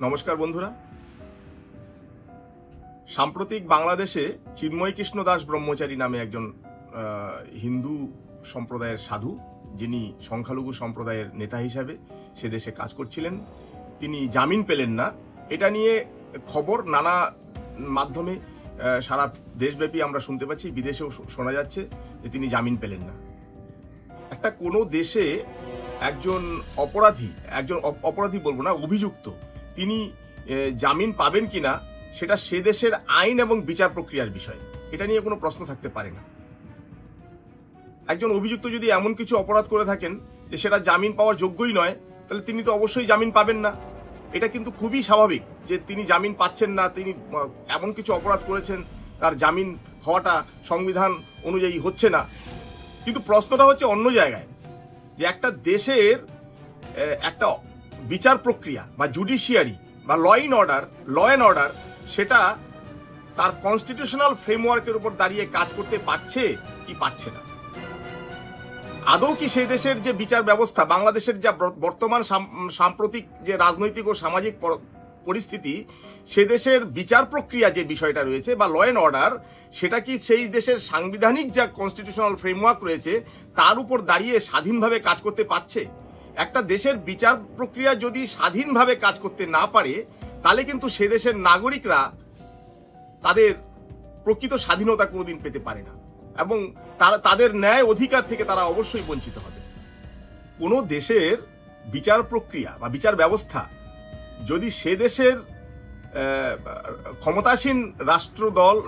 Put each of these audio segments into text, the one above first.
নমস্কার বন্ধুরা। সাম্প্রতিক বাংলাদেশে চিন্ময় কৃষ্ণ দাস ব্রহ্মচারী নামে একজন হিন্দু সম্প্রদায়ের সাধু, যিনি সংখ্যালঘু সম্প্রদায়ের নেতা হিসাবে সে দেশে কাজ করছিলেন, তিনি জামিন পেলেন না। এটা নিয়ে খবর নানা মাধ্যমে সারা দেশব্যাপী আমরা শুনতে পাচ্ছি, বিদেশেও শোনা যাচ্ছে যে তিনি জামিন পেলেন না। একটা কোনো দেশে একজন অপরাধী বলবো না, অভিযুক্ত, তিনি জামিন পাবেন কিনা সেটা সে দেশের আইন এবং বিচার প্রক্রিয়ার বিষয়। এটা নিয়ে কোনো প্রশ্ন থাকতে পারে না। একজন অভিযুক্ত যদি এমন কিছু অপরাধ করে থাকেন যে সেটা জামিন পাওয়ার যোগ্যই নয়, তাহলে তিনি তো অবশ্যই জামিন পাবেন না। এটা কিন্তু খুবই স্বাভাবিক যে তিনি জামিন পাচ্ছেন না, তিনি এমন কিছু অপরাধ করেছেন, তার জামিন হওয়াটা সংবিধান অনুযায়ী হচ্ছে না। কিন্তু প্রশ্নটা হচ্ছে অন্য জায়গায়, যে একটা দেশের একটা বিচার প্রক্রিয়া বা জুডিশিয়ারি বা ল অ্যান্ড অর্ডার সেটা তার কনস্টিটিউশনাল ফ্রেমওয়ার্কের উপর দাঁড়িয়ে কাজ করতে পারছে কি পারছে না। আদৌ কি সেই দেশের যে বিচার ব্যবস্থা, বাংলাদেশের যা বর্তমান সাম্প্রতিক যে রাজনৈতিক ও সামাজিক পরিস্থিতি, সে দেশের বিচার প্রক্রিয়া যে বিষয়টা রয়েছে বা ল অ্যান্ড অর্ডার, সেটা কি সেই দেশের সাংবিধানিক যা কনস্টিটিউশনাল ফ্রেমওয়ার্ক রয়েছে তার উপর দাঁড়িয়ে স্বাধীনভাবে কাজ করতে পারছে? একটা দেশের বিচার প্রক্রিয়া যদি স্বাধীনভাবে কাজ করতে না পারে, তাহলে কিন্তু সে দেশের নাগরিকরা তাদের প্রকৃত স্বাধীনতা কোনোদিন পেতে পারে না এবং তাদের ন্যায় অধিকার থেকে তারা অবশ্যই বঞ্চিত হবে। কোনো দেশের বিচার প্রক্রিয়া বা বিচার ব্যবস্থা যদি সে দেশের ক্ষমতাসীন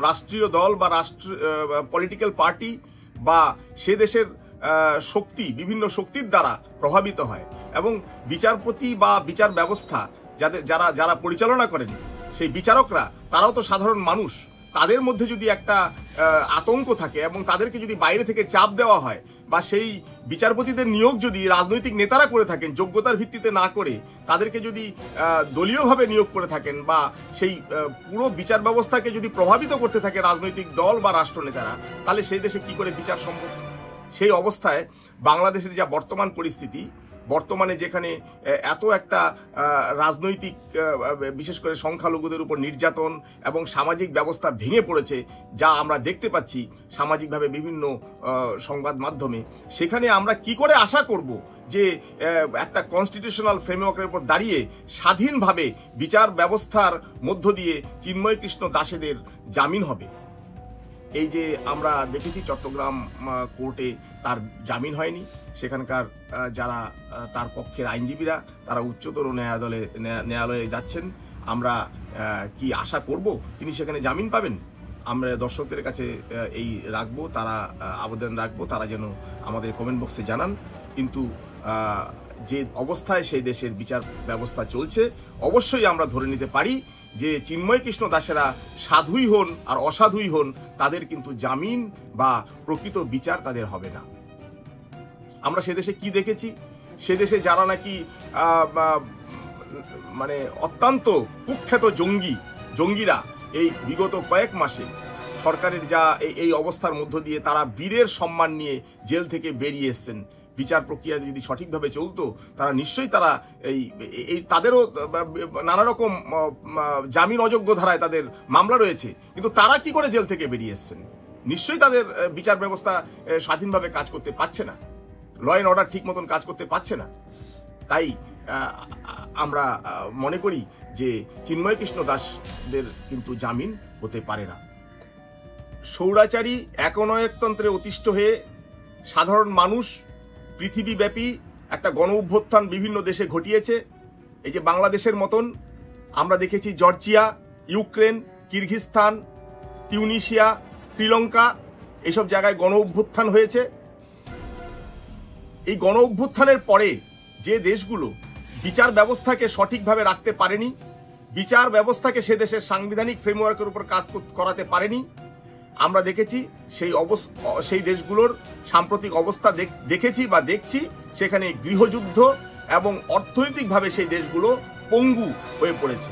রাষ্ট্রীয় দল বা পলিটিক্যাল পার্টি বা সে দেশের বিভিন্ন শক্তির দ্বারা প্রভাবিত হয় এবং বিচারপতি বা বিচার ব্যবস্থা যারা পরিচালনা করেন, সেই বিচারকরা তারাও তো সাধারণ মানুষ, তাদের মধ্যে যদি একটা আতঙ্ক থাকে এবং তাদেরকে যদি বাইরে থেকে চাপ দেওয়া হয় বা সেই বিচারপতিদের নিয়োগ যদি রাজনৈতিক নেতারা করে থাকেন যোগ্যতার ভিত্তিতে না করে, তাদেরকে যদি দলীয়ভাবে নিয়োগ করে থাকেন বা সেই পুরো বিচার ব্যবস্থাকে যদি প্রভাবিত করতে থাকে রাজনৈতিক দল বা রাষ্ট্রনেতারা, তাহলে সেই দেশে কি করে বিচার সম্ভব? সেই অবস্থায় বাংলাদেশের যা বর্তমান পরিস্থিতি, বর্তমানে যেখানে এত একটা রাজনৈতিক বিশেষ করে সংখ্যালঘুদের উপর নির্যাতন এবং সামাজিক ব্যবস্থা ভেঙে পড়েছে, যা আমরা দেখতে পাচ্ছি সামাজিকভাবে বিভিন্ন সংবাদ মাধ্যমে, সেখানে আমরা কি করে আশা করব যে একটা কনস্টিটিউশনাল ফ্রেমওয়ার্কের উপর দাঁড়িয়ে স্বাধীনভাবে বিচার ব্যবস্থার মধ্য দিয়ে চিন্ময় কৃষ্ণ দাসেদের জামিন হবে? এই যে আমরা দেখেছি চট্টগ্রাম কোর্টে তার জামিন হয়নি, সেখানকার যারা তার পক্ষের আইনজীবীরা তারা উচ্চতর ন্যায়ালয়ে যাচ্ছেন। আমরা কি আশা করব তিনি সেখানে জামিন পাবেন? আমরা দর্শকদের কাছে এই আবেদন রাখবো, তারা যেন আমাদের কমেন্ট বক্সে জানান। কিন্তু যে অবস্থায় সেই দেশের বিচার ব্যবস্থা চলছে, অবশ্যই আমরা ধরে নিতে পারি যে চিন্ময় কৃষ্ণ দাসেরা সাধুই হন আর অসাধুই হন, তাদের কিন্তু জামিন বা প্রকৃত বিচার তাদের হবে না। আমরা সে দেশে কি দেখেছি? সে দেশে যারা নাকি মানে অত্যন্ত কুখ্যাত জঙ্গিরা এই বিগত কয়েক মাসে সরকারের যা এই অবস্থার মধ্য দিয়ে তারা বীরের সম্মান নিয়ে জেল থেকে বেরিয়ে এসছেন। বিচার প্রক্রিয়া যদি সঠিকভাবে চলতো, তারা নিশ্চয়ই তাদেরও নানা রকম জামিন অযোগ্য ধারায় তাদের মামলা রয়েছে, কিন্তু তারা কি করে জেল থেকে বেরিয়ে এসছেন? নিশ্চয়ই তাদের বিচার ব্যবস্থা স্বাধীনভাবে কাজ করতে পারছে না, ল অ্যান্ড অর্ডার ঠিক মতন কাজ করতে পারছে না। তাই আমরা মনে করি যে চিন্ময় কৃষ্ণ দাসদের কিন্তু জামিন হতে পারে না। স্বৈরাচারী একনায়কতন্ত্রে অতিষ্ঠ হয়ে সাধারণ মানুষ পৃথিবীব্যাপী একটা গণ অভ্যুত্থান বিভিন্ন দেশে ঘটিয়েছে। এই যে বাংলাদেশের মতন আমরা দেখেছি জর্জিয়া, ইউক্রেন, কিরগিজস্তান, তিউনিসিয়া, শ্রীলঙ্কা, এইসব জায়গায় গণ অভ্যুত্থান হয়েছে। এই গণ অভ্যুত্থানের পরে যে দেশগুলো বিচার ব্যবস্থাকে সঠিকভাবে রাখতে পারেনি, বিচার ব্যবস্থাকে সে দেশের সাংবিধানিক ফ্রেমওয়ার্কের উপর কাজ করাতে পারেনি, আমরা দেখেছি সেই দেশগুলোর সাম্প্রতিক অবস্থা দেখেছি বা দেখছি, সেখানে গৃহযুদ্ধ এবং অর্থনৈতিকভাবে সেই দেশগুলো পঙ্গু হয়ে পড়েছে।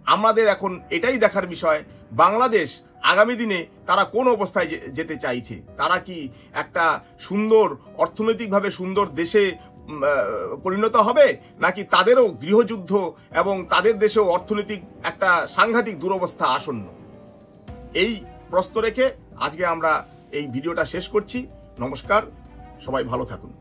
আমাদের এখন এটাই দেখার বিষয়, বাংলাদেশ আগামী দিনে তারা কোন অবস্থায় যেতে চাইছে। তারা কি একটা সুন্দর অর্থনৈতিকভাবে সুন্দর দেশে পরিণত হবে, নাকি তাদেরও গৃহযুদ্ধ এবং তাদের দেশেও অর্থনৈতিক একটা সাংঘাতিক দুরবস্থা আসন্ন? এই প্রশ্ন রেখে আজকে আমরা এই ভিডিওটা শেষ করছি। নমস্কার, সবাই ভালো থাকুন।